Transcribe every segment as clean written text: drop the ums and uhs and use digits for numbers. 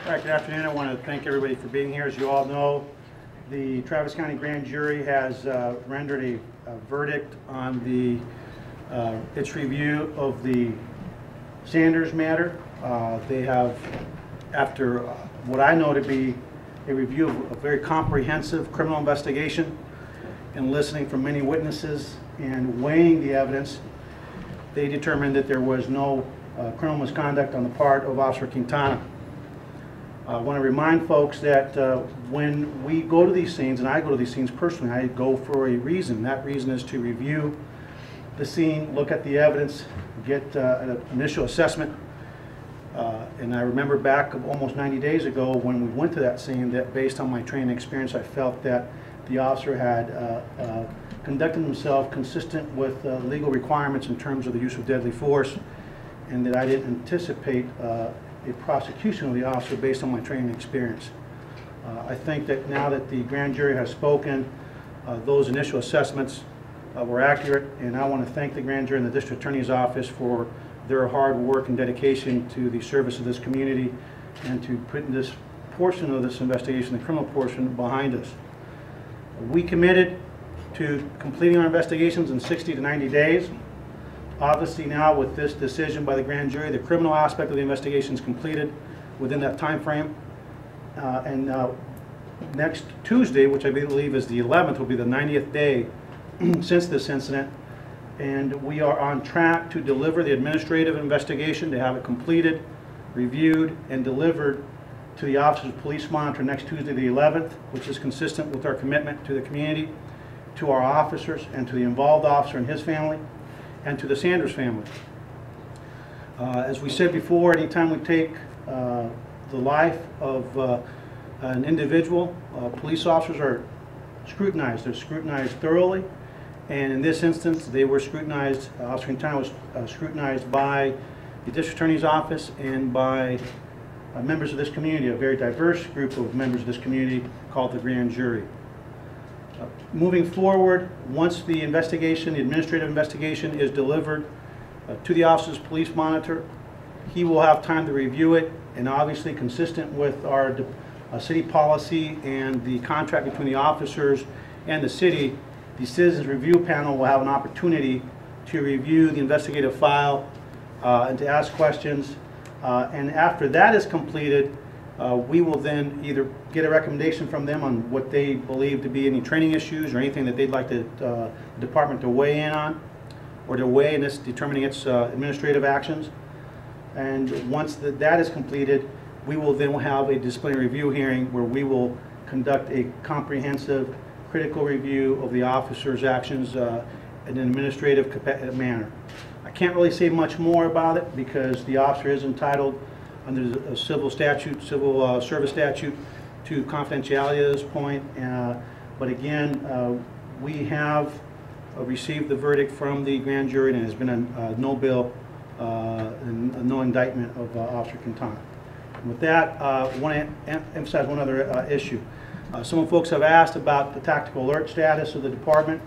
All right, good afternoon. I want to thank everybody for being here. As you all know, the Travis County Grand Jury has rendered a verdict on its review of the Sanders matter. They have, after what I know to be a review of a very comprehensive criminal investigation and listening from many witnesses and weighing the evidence, they determined that there was no criminal misconduct on the part of Officer Quintana. I want to remind folks that when we go to these scenes, and I go to these scenes personally, I go for a reason. That reason is to review the scene, look at the evidence, get an initial assessment. And I remember back almost 90 days ago when we went to that scene that based on my training experience, I felt that the officer had conducted himself consistent with legal requirements in terms of the use of deadly force, and that I didn't anticipate a prosecution of the officer based on my training experience. I think that now that the grand jury has spoken, those initial assessments were accurate, and I want to thank the grand jury and the district attorney's office for their hard work and dedication to the service of this community and to putting this portion of this investigation, the criminal portion, behind us. We committed to completing our investigations in 60 to 90 days. Obviously now with this decision by the grand jury, the criminal aspect of the investigation is completed within that time frame. Next Tuesday, which I believe is the 11th, will be the 90th day since this incident. And we are on track to deliver the administrative investigation, to have it completed, reviewed, and delivered to the Office of Police Monitor next Tuesday the 11th, which is consistent with our commitment to the community, to our officers, and to the involved officer and his family, and to the Sanders family. As we said before, anytime we take the life of an individual, police officers are scrutinized. They're scrutinized thoroughly, and in this instance, they were scrutinized. Officer Quintana was scrutinized by the district attorney's office and by members of this community, a very diverse group of members of this community called the grand jury. Moving forward, once the investigation, the administrative investigation is delivered to the Office's Police Monitor, he will have time to review it, and obviously consistent with our city policy and the contract between the officers and the city, the Citizens Review Panel will have an opportunity to review the investigative file and to ask questions. And after that is completed, we will then either get a recommendation from them on what they believe to be any training issues or anything that they'd like the department to weigh in on, or to weigh in this determining its administrative actions. And once that is completed, we will then have a disciplinary review hearing where we will conduct a comprehensive, critical review of the officer's actions in an administrative manner. I can't really say much more about it because the officer is entitled under a civil statute, civil service statute, to confidentiality at this point. But again, we have received the verdict from the grand jury, and it has been a no bill and no indictment of Officer Quintana. And with that, I want to emphasize one other issue. Some folks have asked about the tactical alert status of the department.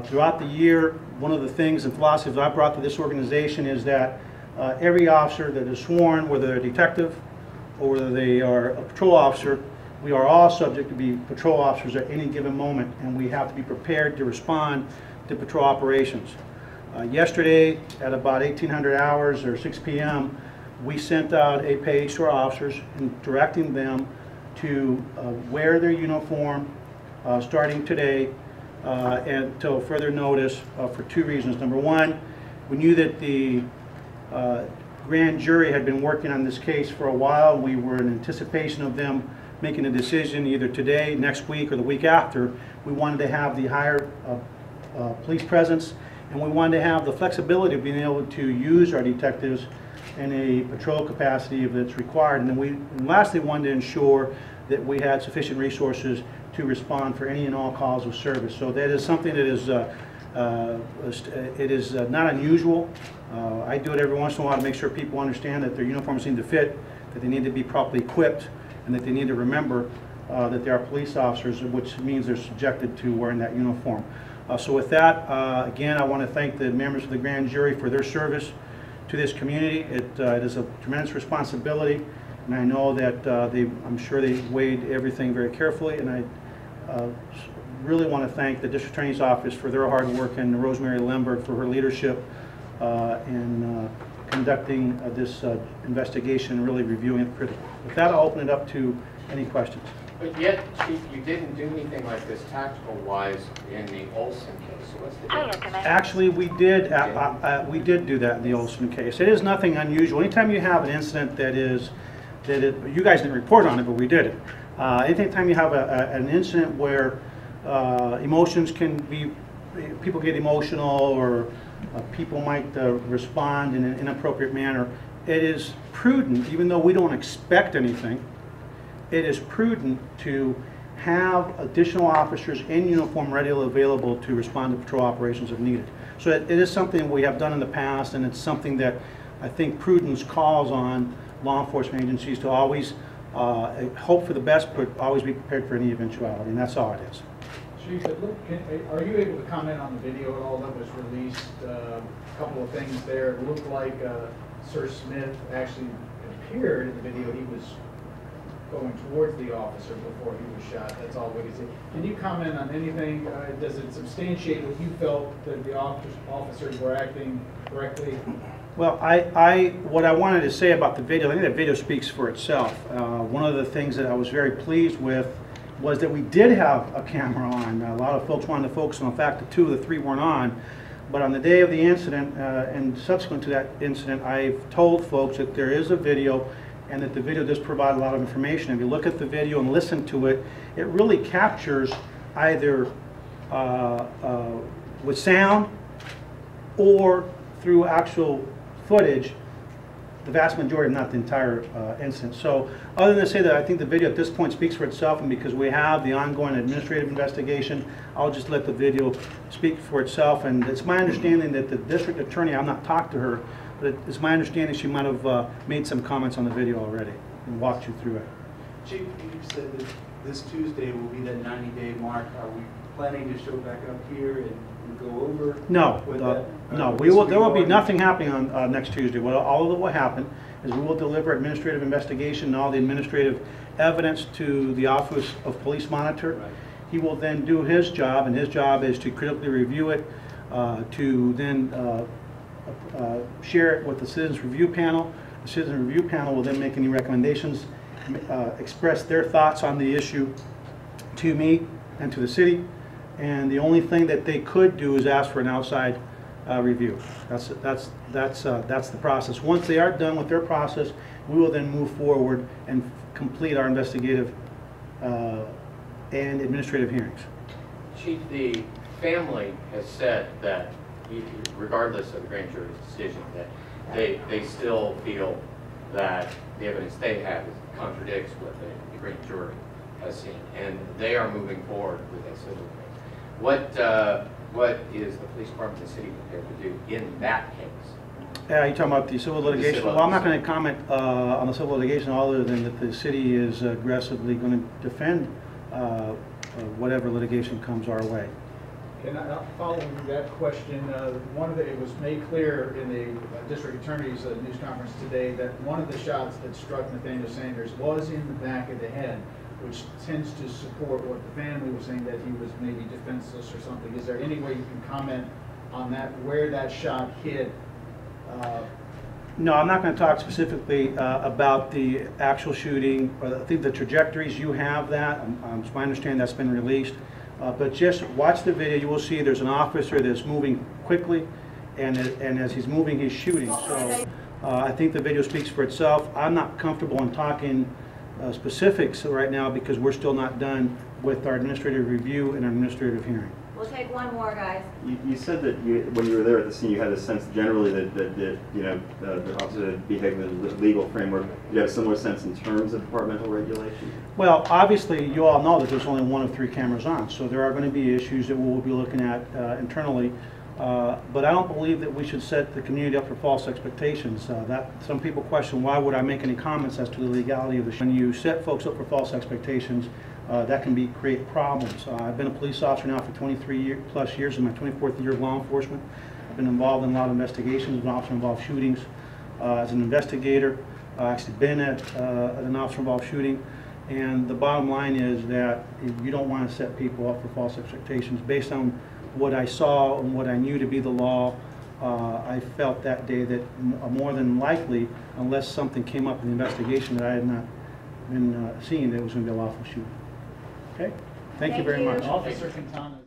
Throughout the year, one of the things and philosophies I brought to this organization is that every officer that is sworn, whether they're a detective or whether they are a patrol officer, we are all subject to be patrol officers at any given moment, and we have to be prepared to respond to patrol operations. Yesterday, at about 1800 hours or 6 p.m., we sent out a page to our officers and directing them to wear their uniform starting today until further notice for two reasons. Number one, we knew that the grand jury had been working on this case for a while. We were in anticipation of them making a decision either today, next week, or the week after. We wanted to have the higher police presence, and we wanted to have the flexibility of being able to use our detectives in a patrol capacity if it's required. And lastly, wanted to ensure that we had sufficient resources to respond for any and all calls of service. So that is something that is not unusual. I do it every once in a while to make sure people understand that their uniforms need to fit, that they need to be properly equipped, and that they need to remember that they are police officers, which means they're subjected to wearing that uniform. So with that, again, I want to thank the members of the grand jury for their service to this community. It is a tremendous responsibility, And I know that I'm sure they weighed everything very carefully, and I really want to thank the District Attorney's Office for their hard work and Rosemary Lemberg for her leadership in conducting this investigation and really reviewing it critically. With that, I'll open it up to any questions. But yet, Chief, you didn't do anything like this tactical-wise in the Olson case. So what's the difference? Actually, we did do that in the Olson case. It is nothing unusual. Anytime you have an incident you guys didn't report on it, but we did it. Anytime you have an incident where emotions can be, people get emotional or people might respond in an inappropriate manner, it is prudent, even though we don't expect anything, it is prudent to have additional officers in uniform readily available to respond to patrol operations if needed. So it is something we have done in the past, and it's something that I think prudence calls on law enforcement agencies to always hope for the best, but always be prepared for any eventuality, and that's all it is. Chief, are you able to comment on the video at all that was released? A couple of things there. It looked like Sir Smith actually appeared in the video. He was going towards the officer before he was shot. That's all we can see. Can you comment on anything? Does it substantiate what you felt that the officers were acting correctly? Well, what I wanted to say about the video, I think that video speaks for itself. One of the things that I was very pleased with was that we did have a camera on. A lot of folks wanted to focus on the fact that 2 of the 3 weren't on. But on the day of the incident and subsequent to that incident, I've told folks that there is a video and that the video does provide a lot of information. If you look at the video and listen to it, it really captures either with sound or through actual footage the vast majority, not the entire incident. So other than to say that I think the video at this point speaks for itself, and because we have the ongoing administrative investigation, I'll just let the video speak for itself. And it's my understanding that the district attorney, I've not talked to her, but it's my understanding she might have made some comments on the video already and walked you through it. Chief, you said that this Tuesday will be that 90-day mark. Are we planning to show back up here and go over? No, no. There will be nothing happening on next Tuesday. All that will happen is we will deliver administrative investigation and all the administrative evidence to the Office of Police Monitor. Right. He will then do his job, and his job is to critically review it, to then share it with the Citizens Review Panel. The Citizens Review Panel will then make any recommendations, express their thoughts on the issue to me and to the city. And the only thing that they could do is ask for an outside review. That's the process. Once they are done with their process, we will then move forward and complete our investigative and administrative hearings. Chief, the family has said that, regardless of the grand jury's decision, that they still feel that the evidence they have contradicts what the grand jury has seen, and they are moving forward with a civil case. What is the police department and the city prepared to do in that case? You're talking about the civil litigation? Well, I'm not going to comment on the civil litigation other than that the city is aggressively going to defend whatever litigation comes our way. And following that question, it was made clear in the district attorney's news conference today that one of the shots that struck Nathaniel Sanders was in the back of the head, which tends to support what the family was saying, that he was maybe defenseless or something. Is there any way you can comment on that, where that shot hit? No, I'm not going to talk specifically about the actual shooting. I think the trajectories, you have that. It's my understanding that's been released. But just watch the video. You will see there's an officer that's moving quickly, and as he's moving, he's shooting. So I think the video speaks for itself. I'm not comfortable in talking specifics right now because we're still not done with our administrative review and our administrative hearing. We'll take one more, guys. You said that when you were there at the scene, you had a sense generally that the officer behaved within the legal framework. Do you have a similar sense in terms of departmental regulation? Well, obviously, you all know that there's only 1 of 3 cameras on, so there are going to be issues that we'll be looking at internally. But I don't believe that we should set the community up for false expectations. Some people question, why would I make any comments as to the legality of the show? When you set folks up for false expectations, that can create problems. I've been a police officer now for 23 plus years, in my 24th year of law enforcement. I've been involved in a lot of investigations, I've been also involved in shootings. As an investigator, actually been at an officer-involved shooting. And the bottom line is that you don't want to set people up for false expectations. Based on what I saw and what I knew to be the law, I felt that day that more than likely, unless something came up in the investigation that I had not been seeing, it was going to be a lawful shooting. Okay? Thank you very much. Officer Quintana.